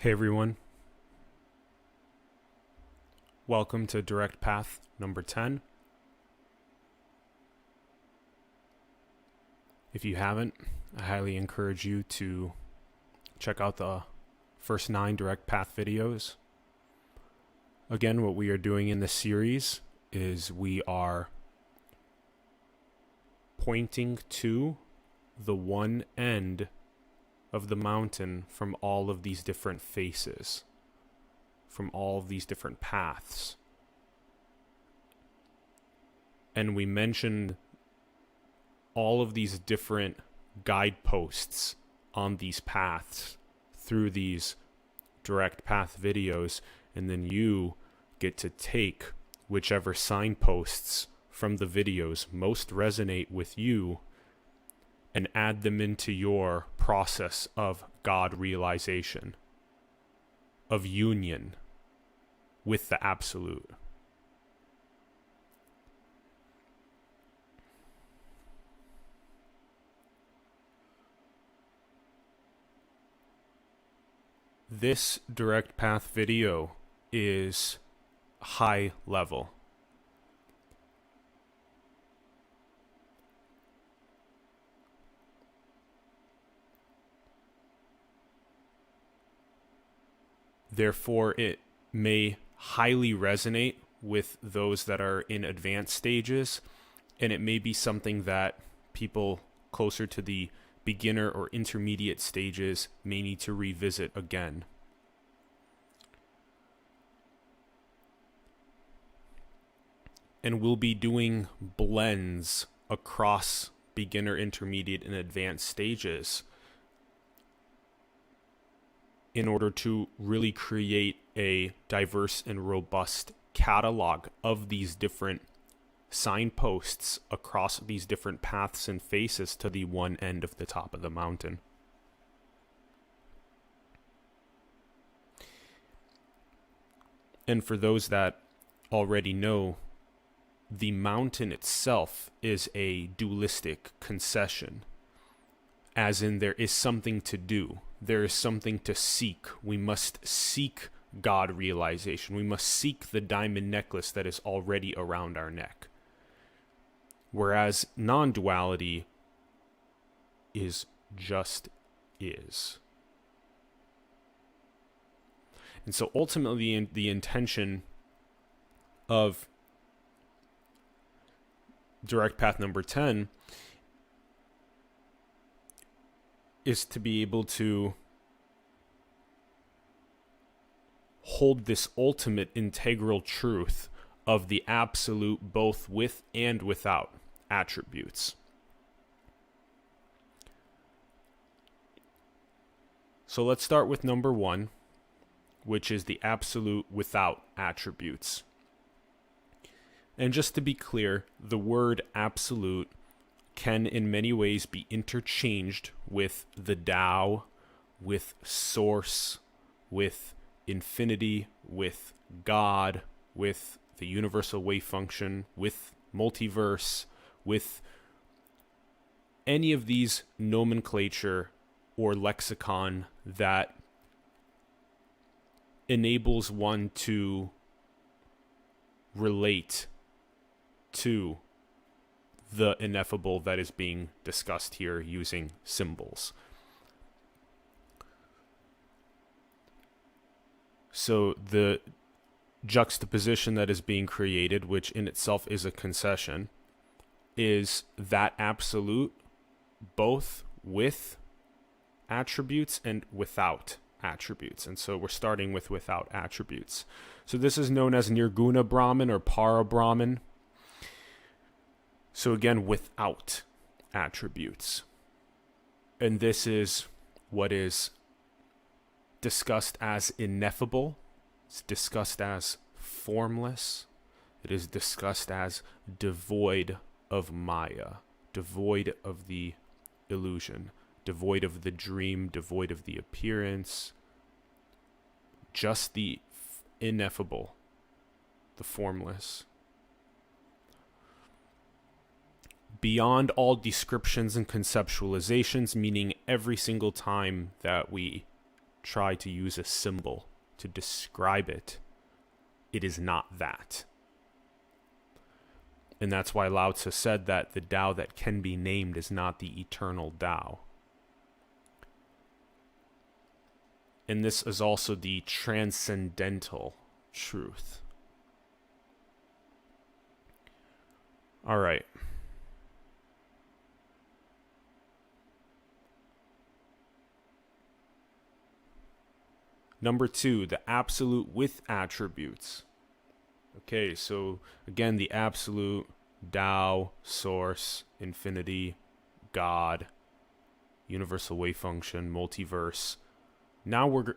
Hey everyone, welcome to Direct Path number 10. If you haven't, I highly encourage you to check out the first 9 Direct Path videos. Again, what we are doing in this series is we are pointing to the one end of the mountain from all of these different faces, from all of these different paths. And we mentioned all of these different guideposts on these paths through these direct path videos, and then you get to take whichever signposts from the videos most resonate with you and add them into your process of God realization, of union with the Absolute. This direct path video is high level. Therefore, it may highly resonate with those that are in advanced stages, and it may be something that people closer to the beginner or intermediate stages may need to revisit again. And we'll be doing blends across beginner, intermediate, and advanced stages in order to really create a diverse and robust catalog of these different signposts across these different paths and faces to the one end of the top of the mountain. And for those that already know, the mountain itself is a dualistic concession, as in there is something to do. There is something to seek. We must seek God realization. We must seek the diamond necklace that is already around our neck. Whereas non-duality is just is. And so ultimately the intention of direct path number 10 is to be able to hold this ultimate integral truth of the Absolute, both with and without attributes. So let's start with number 1, which is the Absolute without attributes. And just to be clear, the word Absolute can in many ways be interchanged with the Tao, with Source, with infinity, with God, with the universal wave function, with multiverse, with any of these nomenclature or lexicon that enables one to relate to the ineffable that is being discussed here using symbols. So the juxtaposition that is being created, which in itself is a concession, is that Absolute both with attributes and without attributes. And so we're starting with without attributes. So this is known as Nirguna Brahman or Para Brahman. So again, without attributes. And this is what is discussed as ineffable. It's discussed as formless. It is discussed as devoid of Maya, devoid of the illusion, devoid of the dream, devoid of the appearance. Just the ineffable, the formless. Beyond all descriptions and conceptualizations, meaning every single time that we try to use a symbol to describe it, it is not that. And that's why Lao Tzu said that the Tao that can be named is not the eternal Tao. And this is also the Transcendental Truth. All right. Number 2, the absolute with attributes. Okay, so again, the absolute, Tao, source, infinity, God, universal wave function, multiverse. Now we're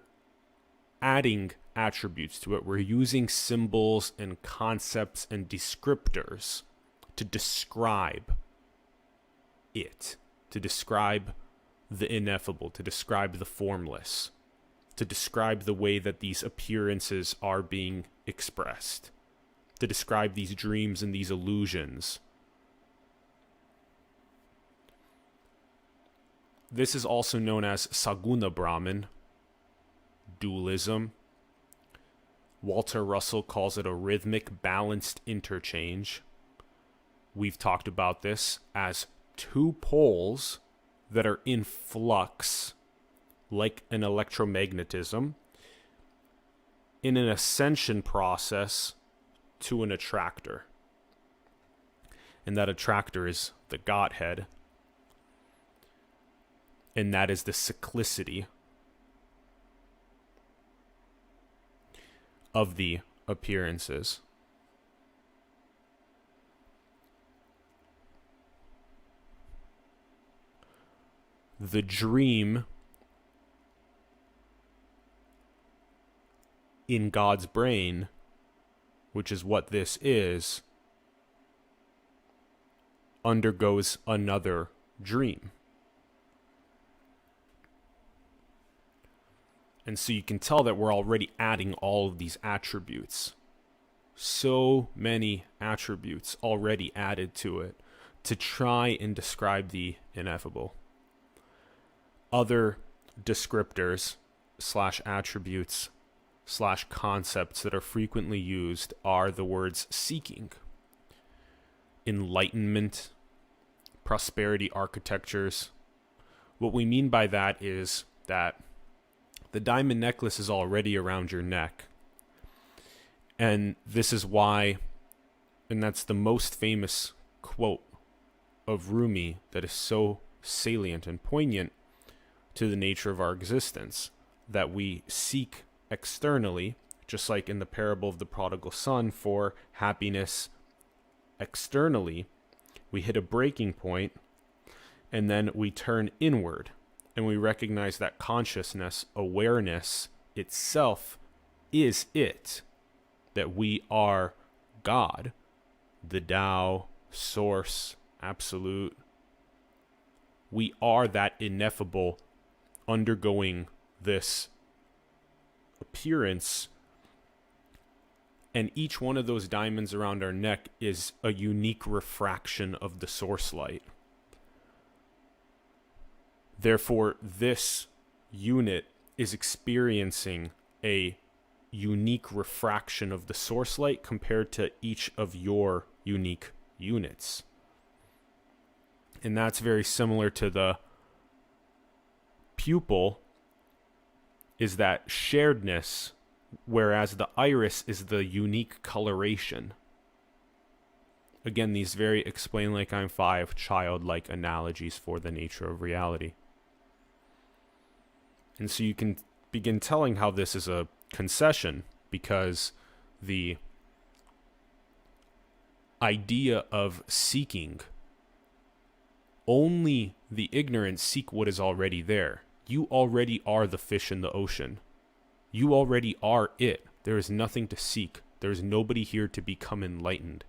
adding attributes to it. We're using symbols and concepts and descriptors to describe it, to describe the ineffable, to describe the formless, to describe the way that these appearances are being expressed, to describe these dreams and these illusions. This is also known as Saguna Brahman, dualism. Walter Russell calls it a rhythmic balanced interchange. We've talked about this as two poles that are in flux, like an electromagnetism, in an ascension process to an attractor. And that attractor is the Godhead. And that is the cyclicity of the appearances. The dream in God's brain, which is what this is, undergoes another dream. And so you can tell that we're already adding all of these attributes. So many attributes already added to it to try and describe the ineffable. Other descriptors / attributes / concepts that are frequently used are the words seeking, enlightenment, prosperity architectures. What we mean by that is that the diamond necklace is already around your neck. And this is why, and that's the most famous quote of Rumi that is so salient and poignant to the nature of our existence, that we seek externally, just like in the parable of the prodigal son, for happiness externally. We hit a breaking point, and then we turn inward. And we recognize that consciousness, awareness itself is it. That we are God, the Tao, source, absolute. We are that ineffable undergoing this appearance. And each one of those diamonds around our neck is a unique refraction of the source light. Therefore, this unit is experiencing a unique refraction of the source light compared to each of your unique units. And that's very similar to the pupil, is that sharedness, whereas the iris is the unique coloration. Again, these very explain like I'm 5 childlike analogies for the nature of reality. And so you can begin telling how this is a concession, because the idea of seeking, only the ignorant seek what is already there. You already are the fish in the ocean. You already are it. There is nothing to seek. There is nobody here to become enlightened.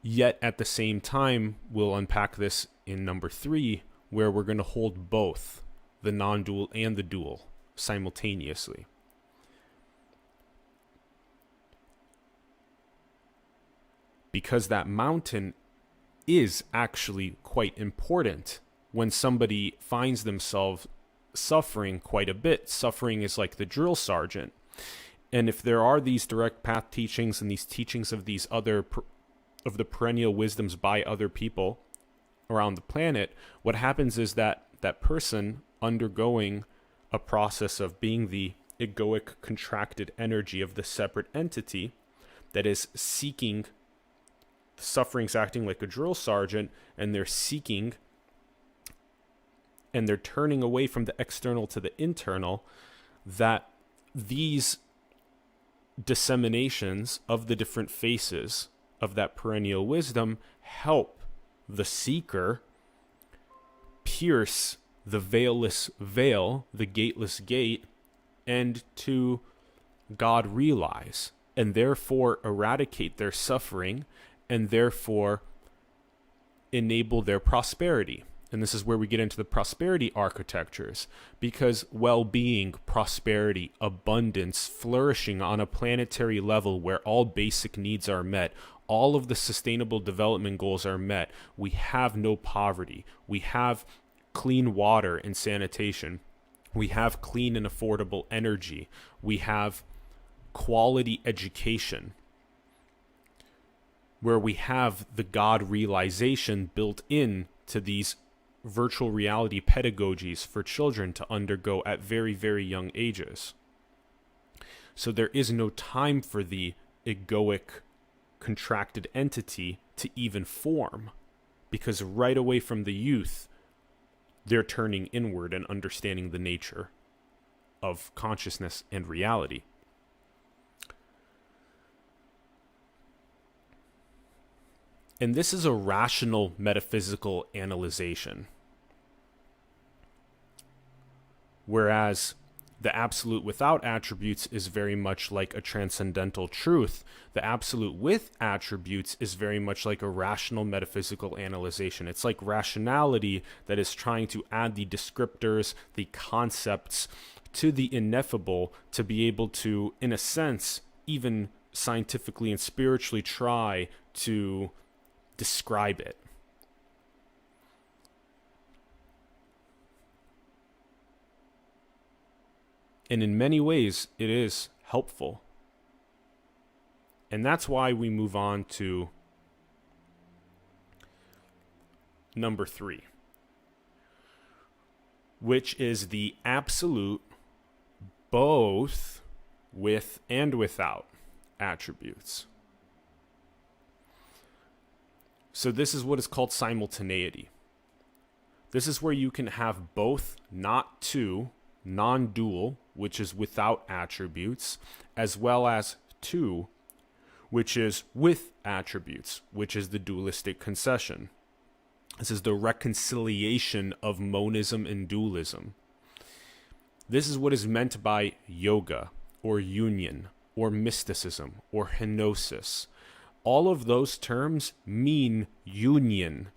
Yet at the same time, we'll unpack this in number 3, where we're going to hold both the non-dual and the dual simultaneously. Because that mountain is actually quite important when somebody finds themselves suffering quite a bit, suffering is like the drill sergeant. And if there are these direct path teachings and these teachings of these other of the perennial wisdoms by other people around the planet, what happens is that that person undergoing a process of being the egoic contracted energy of the separate entity that is seeking, suffering's acting like a drill sergeant, and they're seeking and they're turning away from the external to the internal, that these disseminations of the different faces of that perennial wisdom help the seeker pierce the veilless veil, the gateless gate, and to God realize, and therefore eradicate their suffering, and therefore enable their prosperity. And this is where we get into the prosperity architectures, because well-being, prosperity, abundance, flourishing on a planetary level where all basic needs are met, all of the sustainable development goals are met. We have no poverty. We have clean water and sanitation. We have clean and affordable energy. We have quality education, where we have the God realization built in to these virtual reality pedagogies for children to undergo at very, very young ages. So there is no time for the egoic contracted entity to even form, because right away from the youth, they're turning inward and understanding the nature of consciousness and reality. And this is a rational metaphysical analyzation. Whereas the absolute without attributes is very much like a transcendental truth. The absolute with attributes is very much like a rational metaphysical analyzation. It's like rationality that is trying to add the descriptors, the concepts to the ineffable to be able to, in a sense, even scientifically and spiritually try to describe it. And in many ways, it is helpful. And that's why we move on to number 3, which is the absolute both with and without attributes. So this is what is called simultaneity. This is where you can have both, not two, non-dual, which is without attributes, as well as two, which is with attributes, which is the dualistic concession. This is the reconciliation of monism and dualism. This is what is meant by yoga, or union, or mysticism, or henosis. All of those terms mean union.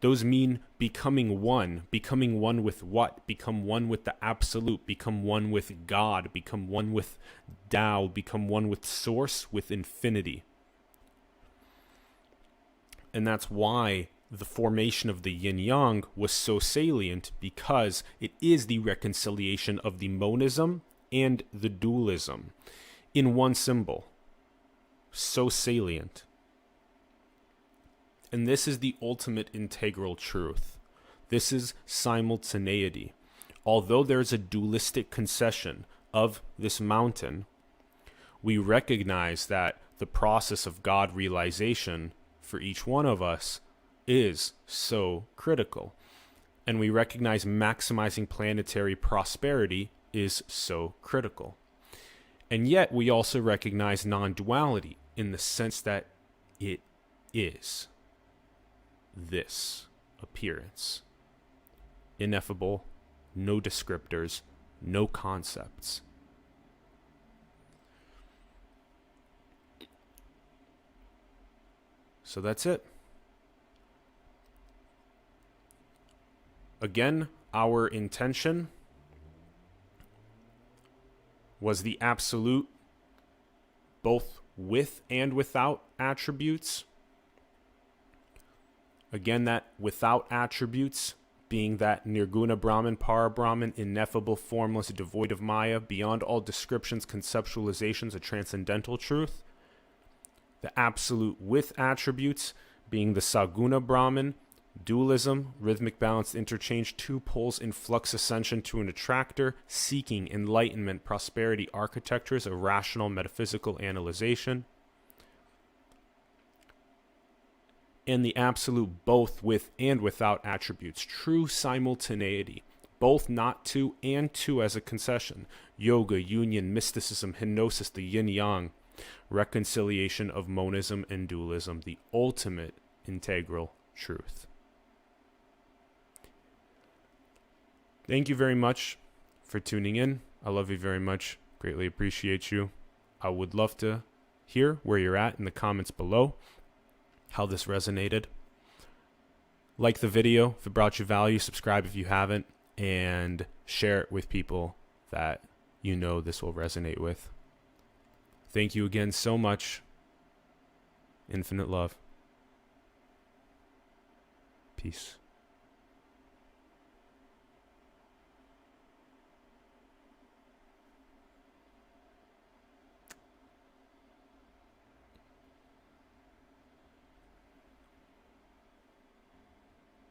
Those mean becoming one with what? Become one with the absolute, become one with God, become one with Tao, become one with source, with infinity. And that's why the formation of the yin-yang was so salient, because it is the reconciliation of the monism and the dualism in one symbol. So salient. And this is the ultimate integral truth. This is simultaneity. Although there's a dualistic concession of this mountain, we recognize that the process of God realization for each one of us is so critical. And we recognize maximizing planetary prosperity is so critical. And yet we also recognize non-duality in the sense that it is this appearance. Ineffable, no descriptors, no concepts. So that's it. Again, our intention was the absolute, both with and without attributes. Again, that without attributes being that Nirguna Brahman, Para Brahman, ineffable, formless, devoid of Maya, beyond all descriptions, conceptualizations, a transcendental truth. The absolute with attributes, being the Saguna Brahman, dualism, rhythmic balanced interchange, two poles in flux ascension to an attractor, seeking enlightenment, prosperity, architectures, a rational metaphysical analyzation. And the absolute both with and without attributes, true simultaneity, both not to and to as a concession, yoga, union, mysticism, henosis, the yin-yang, reconciliation of monism and dualism, the ultimate integral truth. Thank you very much for tuning in. I love you very much. Greatly appreciate you. I would love to hear where you're at in the comments below, how this resonated. Like the video if it brought you value, subscribe if you haven't, and share it with people that you know this will resonate with. Thank you again so much. Infinite love. Peace.